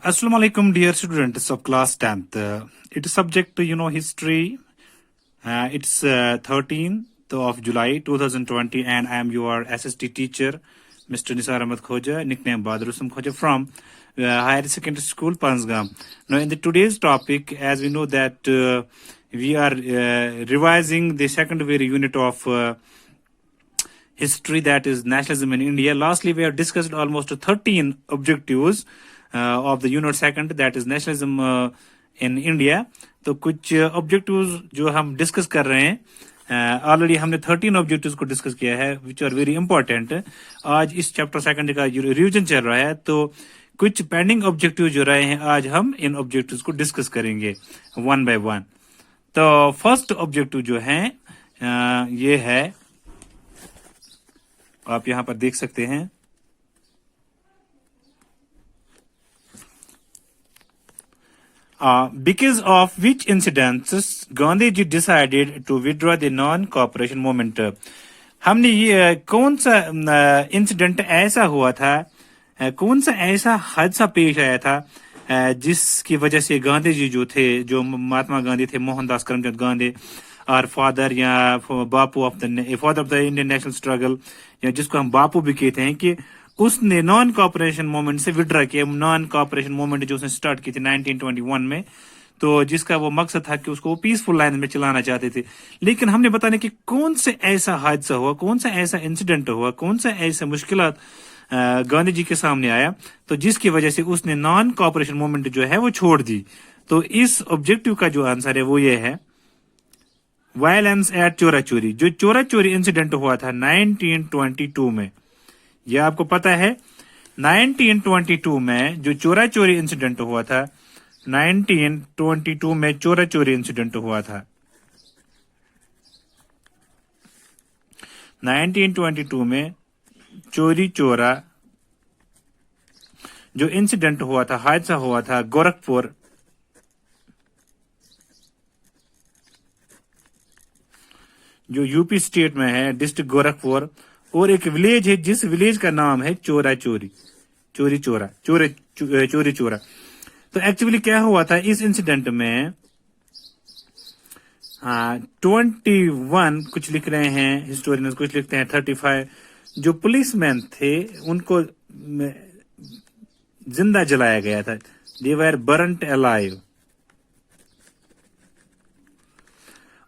Assalamu alaikum, dear students of class 10th. It is subject to, history. It's 13th of July 2020, and I am your SST teacher, Mr. Nisar Ahmed Khoja, nickname Badrusam Khoja, from Higher Secondary School, Pansgam. Now, in the today's topic, as we know that we are revising the second very unit of history, that is nationalism in India. Lastly, we have discussed almost 13 objectives of the unit second, that is nationalism in India. तो कुछ objectives जो हम discuss कर रहे हैं, already हमने 13 objectives को discuss किया है, विच आर वेरी इंपॉर्टेंट. आज इस चैप्टर सेकंड का रिवीजन चल रहा है, तो कुछ पेंडिंग ऑब्जेक्टिव जो रहे हैं आज हम इन ऑब्जेक्टिव्स को डिस्कस करेंगे वन बाय वन. तो फर्स्ट ऑब्जेक्टिव जो है ये है, आप यहां पर देख सकते हैं. Because of which incidents Gandhi ji decided to withdraw the non-cooperation movement. हमने ये कौन सा इंसिडेंट ऐसा हुआ था, कौन सा ऐसा हादसा पेश आया था जिसकी वजह से गांधी जी जो थे, जो महात्मा गांधी थे, मोहनदास करमचंद गांधी, और फादर या Bapu of the father of the Indian national struggle, या जिसको हम बापू भी कहते हैं, कि उसने नॉन कॉपरेशन मूवमेंट से विड्रा किया. नॉन कॉपरेशन मूवमेंट जो उसने स्टार्ट की थी 1921 में, तो जिसका वो मकसद था कि उसको पीसफुल लाइन में चलाना चाहते थे. लेकिन हमने बताने कि कौन से ऐसा हादसा हुआ, कौन सा ऐसा इंसिडेंट हुआ, कौन सा ऐसा मुश्किलात गांधी जी के सामने आया, तो जिसकी वजह से उसने नॉन कॉपरेशन मूवमेंट जो है वो छोड़ दी. तो इस ऑब्जेक्टिव का जो आंसर है वो ये है, वायलेंस एट चोरा चोरी. जो चोरा चोरी इंसिडेंट हुआ था 1922 में, यह आपको पता है. 1922 में जो चोरा चोरी इंसिडेंट हुआ था, 1922 में चोरा चोरी इंसिडेंट हुआ था. 1922 में चोरी चोरा जो इंसिडेंट हुआ था, हादसा हुआ था गोरखपुर, जो यूपी स्टेट में है, डिस्ट्रिक्ट गोरखपुर, और एक विलेज है जिस विलेज का नाम है चोरा चोरी, चोरी चोरा, चोरी चोरा. तो एक्चुअली क्या हुआ था इस इंसिडेंट में, 21 कुछ लिख रहे हैं हिस्टोरियंस, कुछ लिखते हैं 35 जो पुलिसमैन थे उनको जिंदा जलाया गया था. They were burnt alive.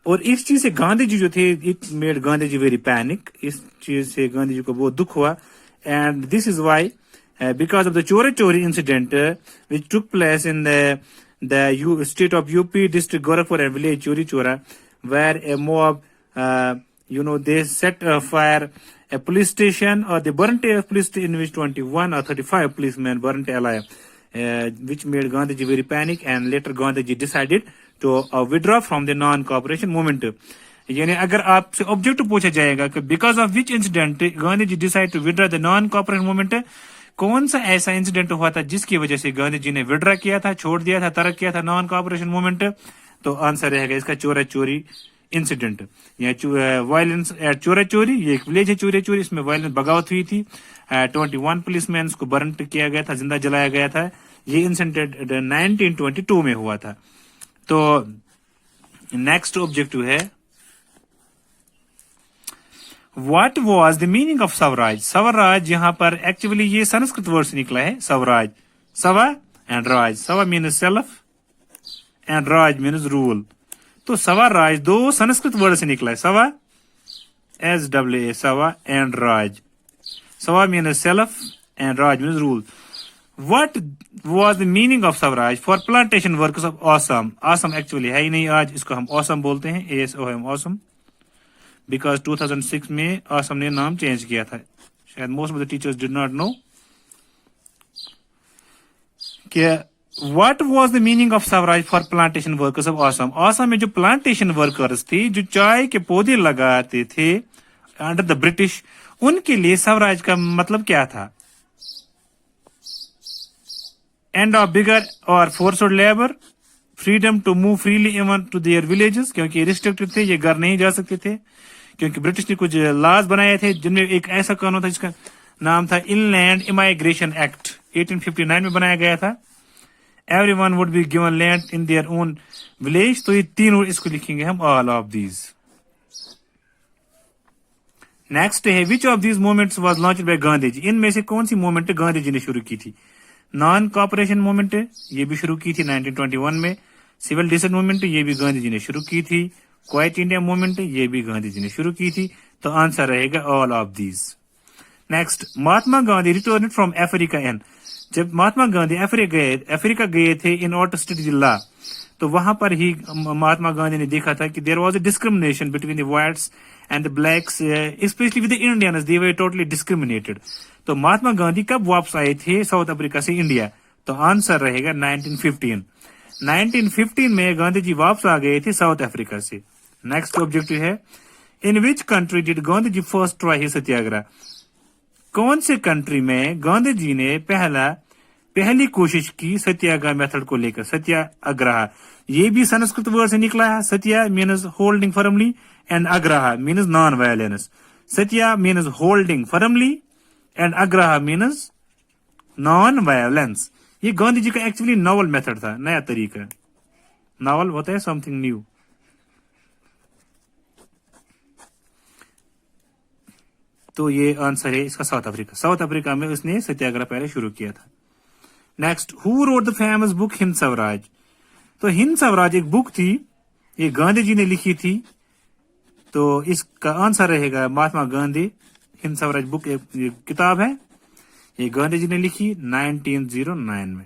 और इस चीज से गांधी जी जो थे, it made Gandhi ji very panic. इस चीज से गांधी जी को बहुत दुख हुआ. And this is why, because of the Chaura Chauri incident which took place in the state of UP, district Gorakhpur and village Chauri Chaura, where a mob, they set fire a police station, or they burnt a police station in which 21 or 35 policemen burnt alive, which made Gandhi ji very panic, and later Gandhi ji decided to withdraw from the non-cooperation movement. यानी अगर आपसे objective पूछा जाएगा कि because of which incident Gandhi ji decide to withdraw the non cooperation movement, कौन सा ऐसा incident हुआ था जिसकी वजह से गांधी जी ने विड्रा किया था, छोड़ दिया था, तर्क किया था नॉन कॉपरेशन मूवमेंट, तो आंसर रहेगा इसका चोरा चोरी इंसिडेंट. वायलेंस एट चोरा चोरी, ये एक विलेज है चोरी चोरी, इसमें वायलेंस बगावत हुई थी. 21 पुलिसमैन को बर्न किया गया था, जिंदा जलाया गया था. ये इंसिडेंट 1922 में हुआ था. तो नेक्स्ट ऑब्जेक्टिव है, what was the meaning of Swaraj. Swaraj यहाँ पर एक्चुअली ये संस्कृत वर्ड से निकला है, स्वराज. सवा एंड राज. सवा means self and Raj means rule. तो स्वराज दो संस्कृत वर्ड से निकला है, सवा SWA, सवा एंड राज. सवा means self and Raj means rule. What was the meaning of Swaraj for plantation workers of Assam? Assam actually है ही नहीं, आज इसको हम Assam बोलते हैं, ASOM, Assam, because 2006 में Assam ने नाम चेंज किया था. शायद most of the teachers did not know. क्या What was the meaning of Swaraj for plantation workers of Assam? Assam में जो plantation workers थे, जो चाय के पौधे लगाते थे under the British, उनके लिए स्वराज का मतलब क्या था? End of bigger or forced labor, freedom to move freely even to their villages, क्योंकि restricted थे, ये घर नहीं जा सकते थे, क्योंकि ब्रिटिश ने कुछ लॉज बनाए थे जिनमें एक ऐसा कानून था जिसका नाम था इनलैंड इमाइग्रेशन एक्ट, 1859 में बनाया गया था. everyone would be given land in their own village. तो ये तीनों इसको लिखेंगे हम all of these. नेक्स्ट है which of these movements was launched by Gandhi ji. इनमें से कौन सी मूवमेंट गांधी जी ने शुरू की थी. नॉन कॉपरेशन मूवमेंट ये भी शुरू की थी 1921 में. सिविल डिसर्ट मूवमेंट ये भी गांधी जी ने शुरू की थी. क्वाइट इंडिया मूवमेंट ये भी गांधी जी ने शुरू की थी. तो आंसर रहेगा all of these. Next, Mahatma Gandhi return from Africa and. जब महात्मा गांधी अफ्रीका गए थे in order to study the law, तो वहां पर ही महात्मा गांधी ने देखा था कि there was a discrimination between the whites and the blacks, specially with the Indians, they were totally discriminated. तो महात्मा गांधी कब वापस आए थे साउथ अफ्रीका से इंडिया. तो आंसर रहेगा 1915. 1915 में गांधी जी वापस आ गए थे साउथ अफ्रीका से. नेक्स्ट ऑब्जेक्टिव है in which country did Gandhi ji first try satyagraha. कौन से कंट्री में गांधी जी ने पहली कोशिश की सत्याग्रह मेथड को लेकर. सत्याग्रह ये भी संस्कृत वर्ड से निकला है. Satya means holding firmly and agraha means non violence. Satya means holding firmly and agraha means non violence. ये गांधी जी का एक्चुअली नॉवल मेथड था, नया तरीका. नॉवल होता है समथिंग न्यू. तो ये आंसर है इसका साउथ अफ्रीका. साउथ अफ्रीका में उसने सत्याग्रह पहले शुरू किया था. Next, who wrote the famous book Hind Swaraj. तो हिंद स्वराज एक बुक थी, ये गांधी जी ने लिखी थी. तो इसका आंसर रहेगा महात्मा गांधी. हिंद स्वराज बुक एक किताब है, ये गांधी जी ने लिखी 1909 में.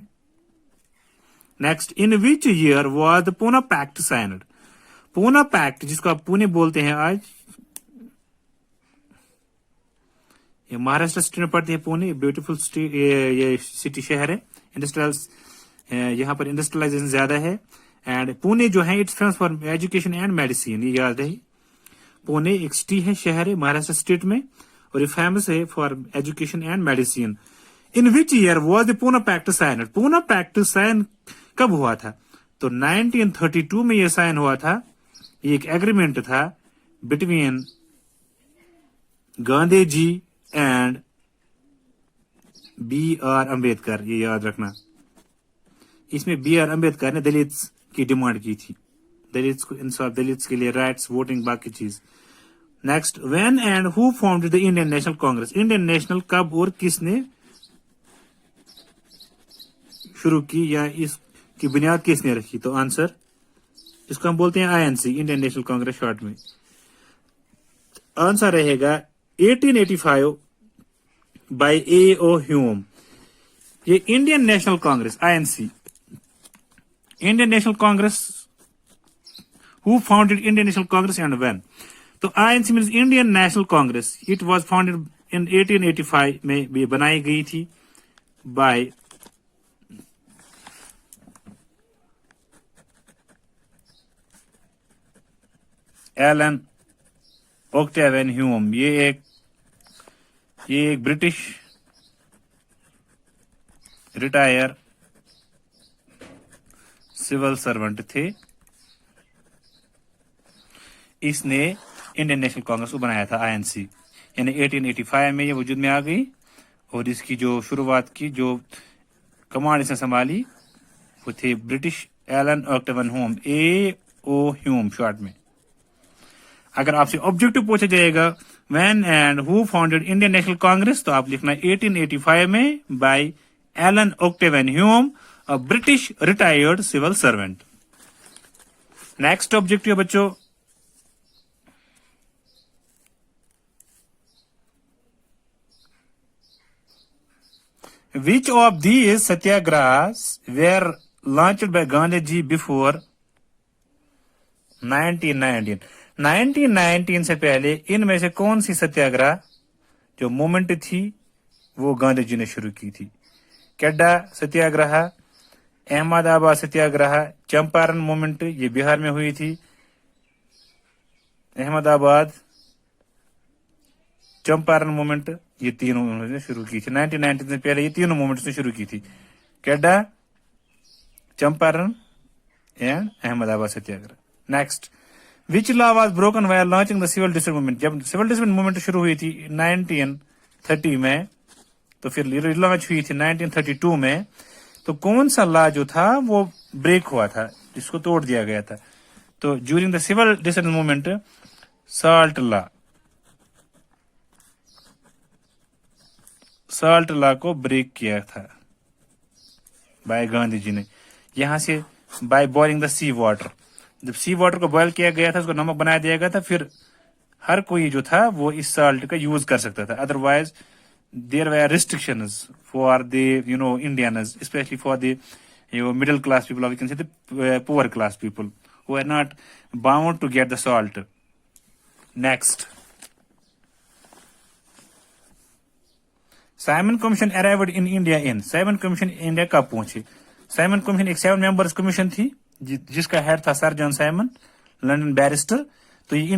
Next, in which year was the Poona pact signed. Poona pact जिसको आप पुणे बोलते हैं आज, ये महाराष्ट्र स्टेट में पड़ती है. पुणे ब्यूटीफुल स्टेट, ये सिटी शहर है. इंडस्ट्रियल, यहाँ पर इंडस्ट्रियलाइजेशन ज्यादा है. एंड पुणे जो है it's famous for education and medicine. ये याद रही, पुणे एक सिटी है, शहर है महाराष्ट्र स्टेट में, और ये फेमस है for education and medicine. In which year was the Poona pact sign. Poona pact sign कब हुआ था. तो 1932 में ये साइन हुआ था. ये एक एग्रीमेंट था between Gandhi ji and B.R. Ambedkar. ये याद रखना. इसमें B.R. अम्बेडकर ने दलित्स की डिमांड की थी, दलित्स को इंसाफ, दलित्स के लिए राइट्स, वोटिंग, बाकी चीज. Next, when and who formed the Indian National Congress. Indian national कब और किसने शुरू की, या इसकी बुनियाद किसने रखी. तो आंसर, इसको हम बोलते हैं INC, Indian National Congress short में. आंसर रहेगा 1885 बाय A.O. ह्यूम. ये Indian National Congress INC, Indian National Congress, who founded Indian National Congress and when. तो INC means Indian National Congress. It was founded in 1885 में भी बनाई गई थी बाय एलन ऑक्टेवियन ह्यूम. ये एक ब्रिटिश रिटायर सिविल सर्वेंट थे. इसने इंडियन नेशनल कांग्रेस को बनाया था INC. यानी 1885 में ये वजूद में आ गई, और इसकी जो शुरुआत की, जो कमांड इसने संभाली, वो थे British Allan Octavian Hume, A.O. Hume short में. अगर आपसे ऑब्जेक्टिव पूछा जाएगा when and who founded Indian National Congress, तो आप लिखना 1885 में by Allan Octavian Hume, a British retired civil servant. Next objective बच्चों, which of these satyagrahas were launched by Gandhi ji before 1919. 1919 से पहले इनमें से कौन सी सत्याग्रह जो मूवमेंट थी वो गांधी जी ने शुरू की थी. केड्डा सत्याग्रह, अहमदाबाद सत्याग्रह, चंपारण मूवमेंट ये बिहार में हुई थी. अहमदाबाद, चंपारण मूवमेंट ये तीनों उन्होंने शुरू की थी. 1919 से पहले ये तीनों मूवमेंट्स ने शुरू की थी. Kheda, Champaran and Ahmedabad satyagraha. Next, which law was broken while launching the civil disobedience movement. जब सिविल डिसर्ट मूवमेंट शुरू हुई थी 1930 में, तो फिर लॉन्च हुई थी 1932 में. تو کون سا لا جو تھا وہ بریک ہوا تھا, جس کو توڑ دیا گیا تھا؟ تو during the civil disobedience movement salt law کو بریک کیا تھا بائی گاندھی جی نے. یہاں سے by boiling the sea water, جب سی واٹر کو بوائل کیا گیا تھا, اس کو نمک بنا دیا گیا تھا, پھر ہر کوئی جو تھا وہ اس سالٹ کا یوز کر سکتا تھا. Otherwise there were restrictions for the Indians, specially for the middle class people, or we can say the poor class people who are not bound to get the salt. Next, Simon Commission arrived in India in. Simon Commission India کب پہنچی؟ Simon Commission ایک 7 members commission تھی جس کا head تھا سر جان Simon, London barrister. تو یہ